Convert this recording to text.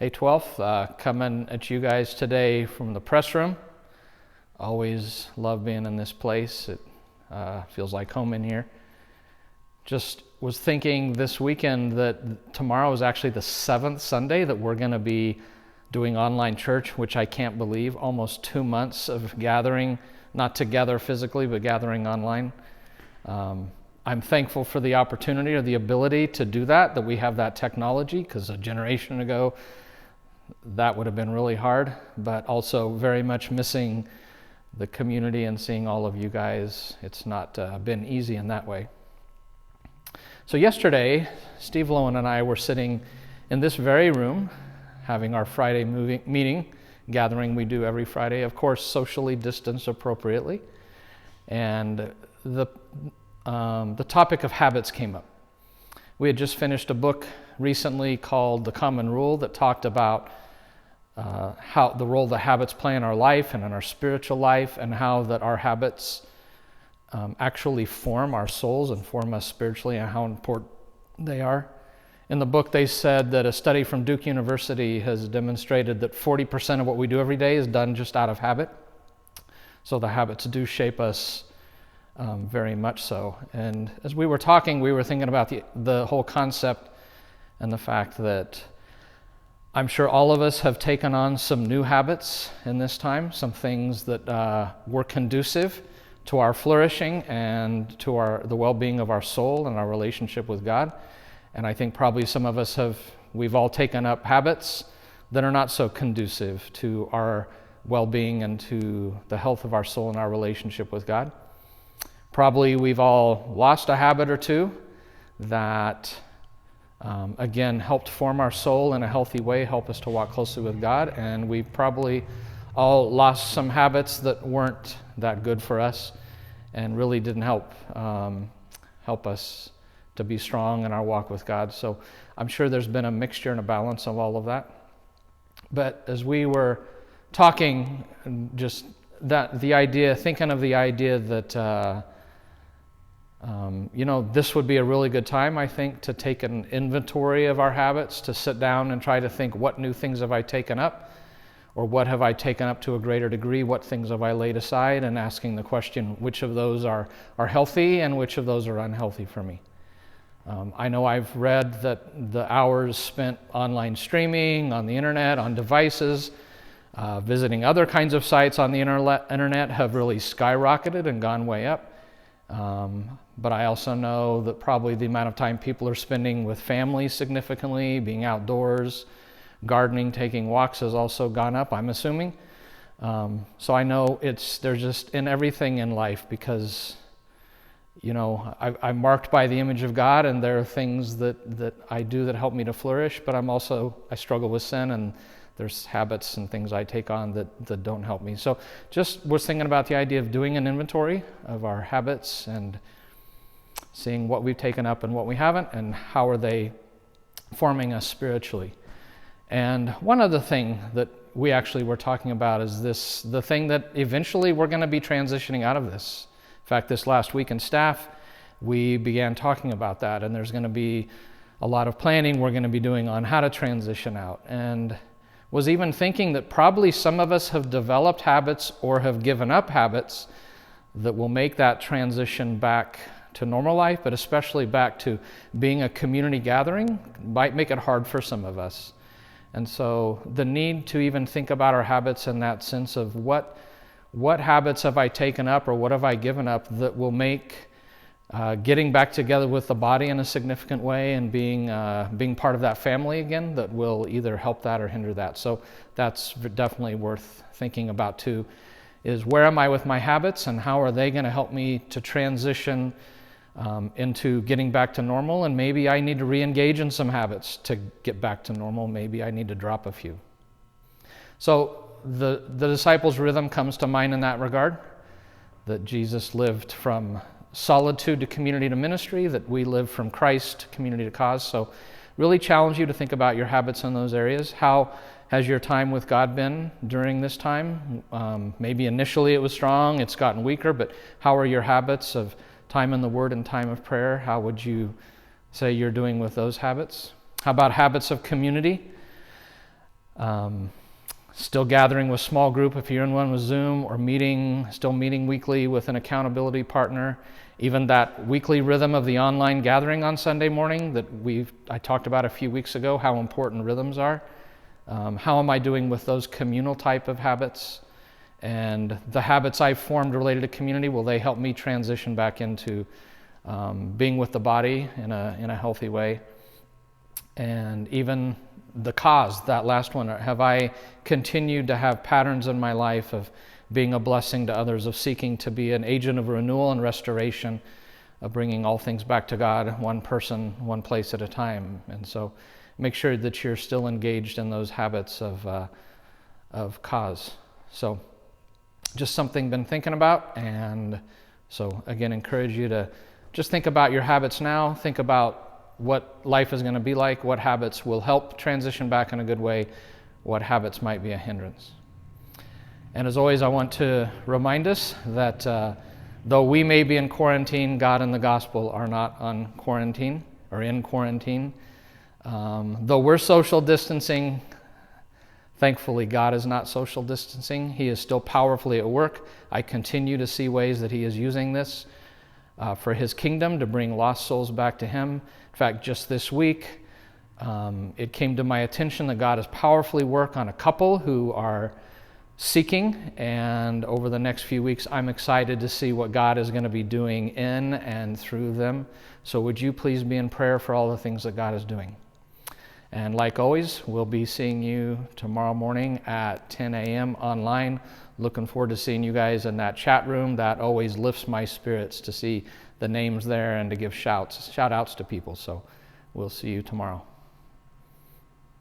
Hey 12th, coming at you guys today from the press room. Always love being in this place. It feels like home in here. Just was thinking this weekend that tomorrow is actually the 7th Sunday that we're going to be doing online church, which I can't believe. Almost 2 months of gathering, not together physically, but gathering online. I'm thankful for the opportunity or the ability to do that we have that technology, because a generation ago that would have been really hard, but also very much missing the community and seeing all of you guys. It's not been easy in that way. So yesterday, Steve Lowen and I were sitting in this very room having our Friday meeting, gathering we do every Friday, of course socially distanced appropriately, and the topic of habits came up. We had just finished a book recently called The Common Rule that talked about how the role that habits play in our life and in our spiritual life, and how that our habits actually form our souls and form us spiritually, and how important they are. In the book, they said that a study from Duke University has demonstrated that 40% of what we do every day is done just out of habit. So the habits do shape us very much so. And as we were talking, we were thinking about the whole concept and the fact that I'm sure all of us have taken on some new habits in this time, some things that were conducive to our flourishing and to the well-being of our soul and our relationship with God. And I think probably some of us we've all taken up habits that are not so conducive to our well-being and to the health of our soul and our relationship with God. Probably we've all lost a habit or two that, again, helped form our soul in a healthy way, help us to walk closely with God. And we probably all lost some habits that weren't that good for us and really didn't help us to be strong in our walk with God. So I'm sure there's been a mixture and a balance of all of that. But as we were talking, just thinking of the idea that this would be a really good time, I think, to take an inventory of our habits, to sit down and try to think, what new things have I taken up? Or what have I taken up to a greater degree? What things have I laid aside? And asking the question, which of those are healthy and which of those are unhealthy for me? I know I've read that the hours spent online streaming, on the internet, on devices, visiting other kinds of sites on the internet have really skyrocketed and gone way up. But I also know that probably the amount of time people are spending with family significantly, being outdoors, gardening, taking walks has also gone up, I'm assuming. So I know there's just in everything in life, because I'm marked by the image of God, and there are things that I do that help me to flourish, but I struggle with sin, and there's habits and things I take on that don't help me. So just was thinking about the idea of doing an inventory of our habits and seeing what we've taken up and what we haven't, and how are they forming us spiritually. And one other thing that we actually were talking about is the thing that eventually we're going to be transitioning out of this. In fact, this last week in staff, we began talking about that, and there's going to be a lot of planning we're going to be doing on how to transition out. And was even thinking that probably some of us have developed habits or have given up habits that will make that transition back to normal life, but especially back to being a community gathering, might make it hard for some of us. And so the need to even think about our habits in that sense of what habits have I taken up or what have I given up that will make getting back together with the body in a significant way and being part of that family again, that will either help that or hinder that. So that's definitely worth thinking about too, is where am I with my habits and how are they going to help me to transition into getting back to normal? And maybe I need to re-engage in some habits to get back to normal. Maybe I need to drop a few. So the disciples' rhythm comes to mind in that regard, that Jesus lived from solitude to community to ministry, that we live from Christ to community to cause. So really challenge you to think about your habits in those areas. How has your time with God been during this time? Maybe initially it was strong, it's gotten weaker, but how are your habits of time in the Word and time of prayer? How would you say you're doing with those habits? How about habits of community? Still gathering with small group if you're in one with Zoom, or still meeting weekly with an accountability partner. Even that weekly rhythm of the online gathering on Sunday morning that I talked about a few weeks ago, how important rhythms are. How am I doing with those communal type of habits? And the habits I've formed related to community, will they help me transition back into being with the body in a healthy way? And even the cause, that last one, have I continued to have patterns in my life of being a blessing to others, of seeking to be an agent of renewal and restoration, of bringing all things back to God, one person, one place at a time? And so make sure that you're still engaged in those habits of cause. So just something been thinking about, and so again, encourage you to just think about your habits now. Think about what life is going to be like, what habits will help transition back in a good way, what habits might be a hindrance. And as always, I want to remind us that though we may be in quarantine, God and the gospel are not on quarantine or in quarantine. Though we're social distancing, thankfully God is not social distancing. He is still powerfully at work. I continue to see ways that He is using this for His kingdom, to bring lost souls back to Him. In fact, just this week, it came to my attention that God is powerfully work on a couple who are seeking, and over the next few weeks, I'm excited to see what God is going to be doing in and through them. So would you please be in prayer for all the things that God is doing? And like always, we'll be seeing you tomorrow morning at 10 a.m. online. Looking forward to seeing you guys in that chat room. That always lifts my spirits to see the names there and to give shout outs to people. So we'll see you tomorrow.